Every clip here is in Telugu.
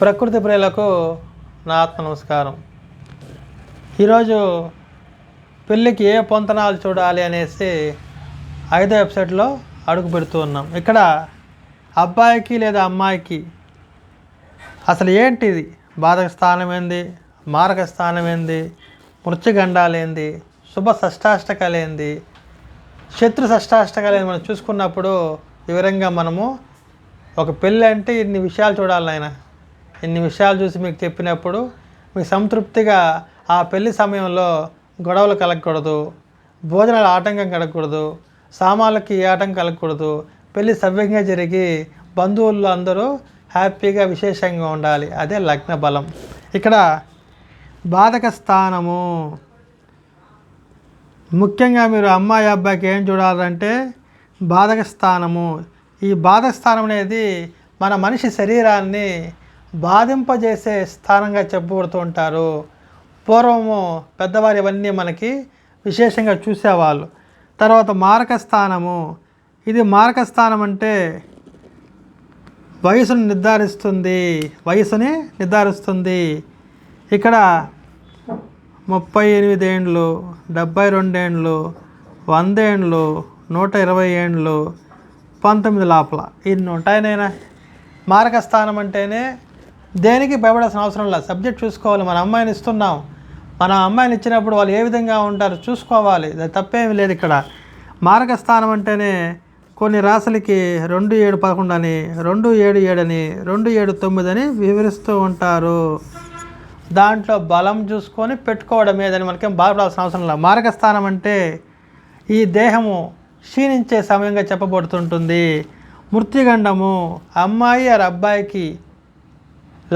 ప్రకృతి ప్రియులకు నా ఆత్మ నమస్కారం. ఈరోజు పెళ్ళికి ఏ పొంతనాలు చూడాలి అనేసి 5వ ఎపిసోడ్లో అడుగు పెడుతూ ఉన్నాం. ఇక్కడ అబ్బాయికి లేదా అమ్మాయికి అసలు ఏంటిది, బాధక స్థానం ఏంది, మారక స్థానం ఏంది, మృత్యుగండాలు ఏంది, శుభ షష్టాష్టకాలు ఏంది, శత్రు షష్టాష్టకాలు ఏంది మనం చూసుకున్నప్పుడు వివరంగా మనము ఒక పెళ్ళి అంటే ఇన్ని విషయాలు చూడాలి. ఆయన ఇన్ని విషయాలు చూసి మీకు చెప్పినప్పుడు మీకు సంతృప్తిగా ఆ పెళ్లి సమయంలో గొడవలు కలగకూడదు, భోజనాలు ఆటంకం కలగకూడదు, సామాన్లకి ఏ ఆటంకం కలగకూడదు, పెళ్ళి సవ్యంగా జరిగి బంధువుల్లో అందరూ హ్యాపీగా విశేషంగా ఉండాలి. అదే లగ్న బలం. ఇక్కడ బాధక స్థానము ముఖ్యంగా మీరు అమ్మాయి అబ్బాయికి ఏం చూడాలంటే బాధక స్థానము. ఈ బాధక స్థానం అనేది మన మనిషి శరీరాన్ని బాధింపజేసే స్థానంగా చెప్పబడుతూ ఉంటారు. పూర్వము పెద్దవారు ఇవన్నీ మనకి విశేషంగా చూసేవాళ్ళు. తర్వాత మారక స్థానము. ఇది మారక స్థానం అంటే వయసుని నిర్ధారిస్తుంది. ఇక్కడ 38 ఏండ్లు, 72 ఏండ్లు, 100 ఏండ్లు, 120 ఏండ్లు, 19 లోపల ఇన్ని ఉంటాయనైనా. మారక స్థానం అంటేనే దేనికి భయపడాల్సిన అవసరం లేదు. సబ్జెక్ట్ చూసుకోవాలి. మన అమ్మాయిని ఇస్తున్నాం, మన అమ్మాయిని ఇచ్చినప్పుడు వాళ్ళు ఏ విధంగా ఉంటారో చూసుకోవాలి. అది తప్పేమీ లేదు. ఇక్కడ మారక స్థానం అంటేనే కొన్ని రాశులకి 2-7-11 అని, 2-7-7 అని, 2-7-9 అని వివరిస్తూ ఉంటారు. దాంట్లో బలం చూసుకొని పెట్టుకోవడం ఏదని మనకేం బాధపడాల్సిన అవసరం లేదు. మారక స్థానం అంటే ఈ దేహము క్షీణించే సమయంగా చెప్పబడుతుంటుంది. మృత్యుగండము అమ్మాయి ఆరు అబ్బాయికి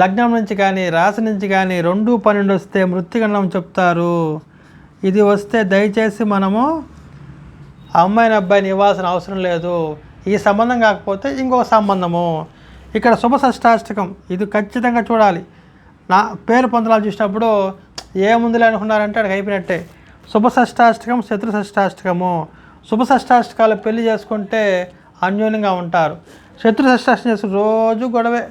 లగ్నం నుంచి కానీ రాశి నుంచి కానీ 2-12 వస్తే మృత్యుగండం చెప్తారు. ఇది వస్తే దయచేసి మనము అమ్మాయిని అబ్బాయిని ఇవ్వాల్సిన అవసరం లేదు. ఈ సంబంధం కాకపోతే ఇంకొక సంబంధము. ఇక్కడ శుభ షష్టాష్టకం ఇది ఖచ్చితంగా చూడాలి. నా పేరు పొందనాలు చూసినప్పుడు ఏముందిలే అనుకున్నారంటే అక్కడికి అయిపోయినట్టే. శుభ షష్టాష్టకం, శత్రు షష్టాష్టకము. శుభ షష్టాష్టకాలు పెళ్లి చేసుకుంటే అన్యోన్యంగా ఉంటారు. శత్రు షష్టాష్టకం చేసుకుని రోజు గొడవే,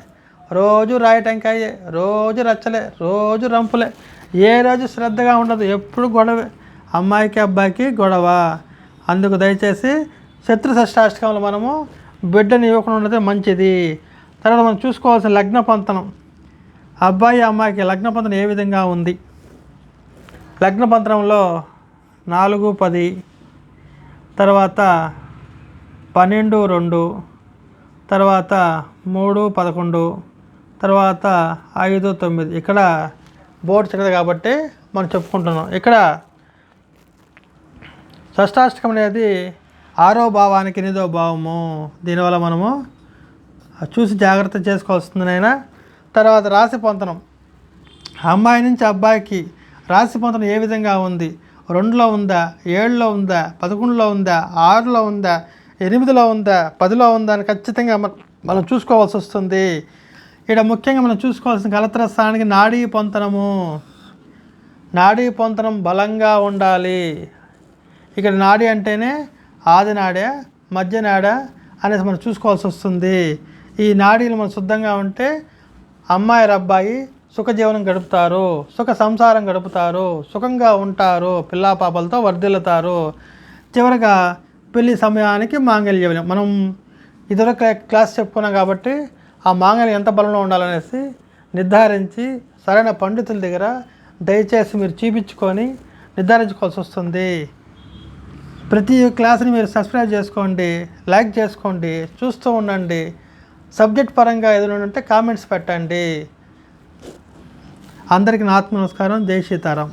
రోజు రాయటంకాయే, రోజు రచ్చలే, రోజు రంపులే, ఏ రోజు శ్రద్ధగా ఉండదు, ఎప్పుడు గొడవే. అమ్మాయికి అబ్బాయికి గొడవ. అందుకు దయచేసి శత్రు షష్టాష్టకంలో మనము బిడ్డని ఇవ్వకుండా ఉండదే మంచిది. తర్వాత మనం చూసుకోవాల్సిన లగ్న పంతనం. అబ్బాయి అమ్మాయికి లగ్న పంతనం ఏ విధంగా ఉంది? లగ్న పంతనంలో 4-10, తర్వాత 12-2, తర్వాత 3-11, తర్వాత 5-9. ఇక్కడ బోర్డు చిన్నది కాబట్టి మనం చెప్పుకుంటున్నాం. ఇక్కడ షష్టాష్టకం అనేది 6వ భావానికి 8వ భావము. దీనివల్ల మనము చూసి జాగ్రత్త చేసుకోవాల్సిందినైనా. తర్వాత రాశి పొంతనం. అమ్మాయి నుంచి అబ్బాయికి రాశి పొంతనం ఏ విధంగా ఉంది? 2లో ఉందా, 7లో ఉందా, 11లో ఉందా, 6లో ఉందా, 8లో ఉందా, 10లో ఉందా అని ఖచ్చితంగా మనం చూసుకోవాల్సి వస్తుంది. ఇక్కడ ముఖ్యంగా మనం చూసుకోవాల్సిన కలత్ర స్థానానికి నాడీ పొంతనము. నాడీ పొంతనం బలంగా ఉండాలి. ఇక్కడ నాడీ అంటేనే ఆది నాడే, మధ్య నాడ అనేసి మనం చూసుకోవాల్సి వస్తుంది. ఈ నాడీలు మనం శుద్ధంగా ఉంటే అమ్మాయి అబ్బాయి సుఖజీవనం గడుపుతారు, సుఖ సంసారం గడుపుతారు, సుఖంగా ఉంటారు, పిల్లా పాపలతో వర్ధిల్లుతారు. చివరిగా పెళ్లి సమయానికి మాంగళ్యం. మనం ఇదివరకు క్లాస్ చెప్పుకున్నాం కాబట్టి ఆ మాంగళ్యం ఎంత బలంలో ఉండాలనేసి నిర్ధారించి సరైన పండితుల దగ్గర దయచేసి మీరు చూపించుకొని నిర్ధారించుకోవాల్సి వస్తుంది. ప్రతి క్లాస్ని మీరు సబ్స్క్రైబ్ చేసుకోండి, లైక్ చేసుకోండి, చూస్తూ ఉండండి. సబ్జెక్ట్ పరంగా ఏదైనా ఉంటే కామెంట్స్ పెట్టండి. అందరికీ నా ఆత్మ నమస్కారం. జై సీతారాం.